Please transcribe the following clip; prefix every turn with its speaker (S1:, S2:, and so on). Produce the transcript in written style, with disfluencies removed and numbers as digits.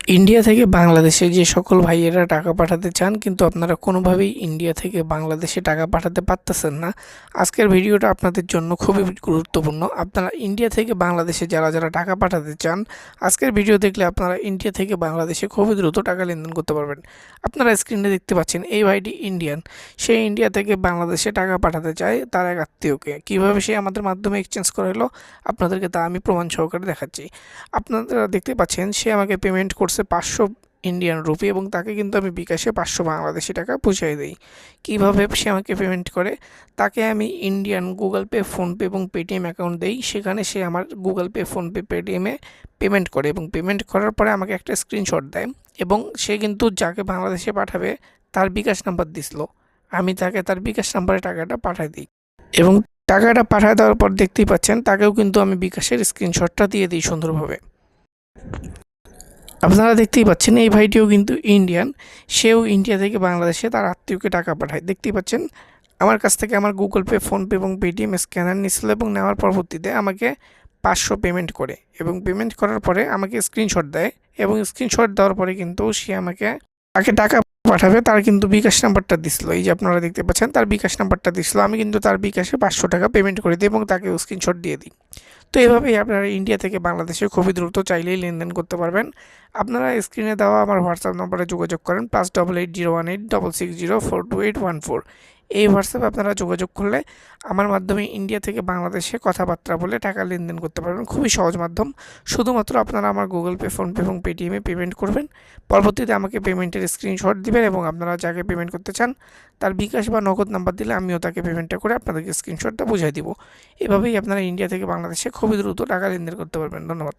S1: India থেকে বাংলাদেশে যে সকল ভাইয়েরা টাকা পাঠাতে চান কিন্তু আপনারা কোনোভাবেই ইন্ডিয়া থেকে বাংলাদেশে টাকা পাঠাতে পারতেছেন না, আজকের ভিডিওটা আপনাদের জন্য খুবই গুরুত্বপূর্ণ। আপনারা ইন্ডিয়া থেকে বাংলাদেশে যারা টাকা পাঠাতে চান, আজকের ভিডিও দেখলে আপনারা ইন্ডিয়া থেকে বাংলাদেশে খুবই দ্রুত টাকা লেনদেন করতে পারবেন। আপনারা স্ক্রিনে দেখতে পাচ্ছেন এই ভাইটি ইন্ডিয়ান, সে ইন্ডিয়া থেকে বাংলাদেশে টাকা পাঠাতে চায় তার এক আত্মীয়কে। কীভাবে সে আমাদের মাধ্যমে এক্সচেঞ্জ করে হলো আপনাদেরকে তা আমি প্রমাণ সহকারে দেখাচ্ছি। আপনারা দেখতে পাচ্ছেন সে আমাকে পেমেন্ট করছে 500 ইন্ডিয়ান রুপি এবং তাকে কিন্তু আমি বিকাশে 500 বাংলাদেশি টাকা পৌঁছাই দিই। কীভাবে সে আমাকে পেমেন্ট করে, তাকে আমি ইন্ডিয়ান গুগল পে, ফোনপে এবং পেটিএম অ্যাকাউন্ট দেই, সেখানে সে আমার গুগল পে, ফোনপে, পেটিএমে পেমেন্ট করে এবং পেমেন্ট করার পরে আমাকে একটা স্ক্রিনশট দেয় এবং সে কিন্তু যাকে বাংলাদেশে পাঠাবে তার বিকাশ নাম্বার দিছিল, আমি তাকে তার বিকাশ নাম্বারে টাকাটা পাঠাই দিই এবং টাকাটা পাঠায় দেওয়ার পর দেখতেই পাচ্ছেন তাকেও কিন্তু আমি বিকাশের স্ক্রিনশটটা দিয়ে দিই সুন্দরভাবে। আপনারা দেখতেই পাচ্ছেন এই ভাইটিও কিন্তু ইন্ডিয়ান, সেও ইন্ডিয়া থেকে বাংলাদেশে তার আত্মীয়কে টাকা পাঠায়। দেখতেই পাচ্ছেন আমার কাছ থেকে আমার গুগল পে, ফোনপে এবং পেটিএম স্ক্যানার নিয়েছিল এবং নেওয়ার পরবর্তীতে আমাকে 500 পেমেন্ট করে এবং পেমেন্ট করার পরে আমাকে স্ক্রিনশট দেয় এবং স্ক্রিনশট দেওয়ার পরে কিন্তু সে আমাকে তাকে টাকা পাঠাবে তার কিন্তু বিকাশ নাম্বারটা দিছিল, এই যে আপনারা দেখতে পাচ্ছেন তার বিকাশ নাম্বারটা দিছিল, আমি কিন্তু তার বিকাশে 500 টাকা পেমেন্ট করে দিই এবং তাকে স্ক্রিনশট দিয়ে দিই। তো এভাবেই আপনারা ইন্ডিয়া থেকে বাংলাদেশে খুবই দ্রুত চাইলেই লেনদেন করতে পারবেন। আপনারা স্ক্রিনে দেওয়া আমার হোয়াটসঅ্যাপ নম্বরে যোগাযোগ করেন, +880186062814। এই হোয়াটসঅ্যাপে আপনারা যোগাযোগ করলে আমার মাধ্যমে ইন্ডিয়া থেকে বাংলাদেশে কথাবার্তা বলে টাকা লেনদেন করতে পারবেন। খুবই সহজ মাধ্যম। শুধুমাত্র আপনারা আমার গুগল পে, ফোনপে এবং পেটিএমে পেমেন্ট করবেন, পরবর্তীতে আমাকে পেমেন্টের স্ক্রিনশট দিবেন এবং আপনারা যাকে পেমেন্ট করতে চান তার বিকাশ বা নগদ নাম্বার দিলে আমিও তাকে পেমেন্টটা করে আপনাদেরকে স্ক্রিনশটটা বুঝিয়ে দিব। এভাবেই আপনারা ইন্ডিয়া থেকে বাংলাদেশে খুবই দ্রুত টাকা লেনদেন করতে পারবেন। ধন্যবাদ।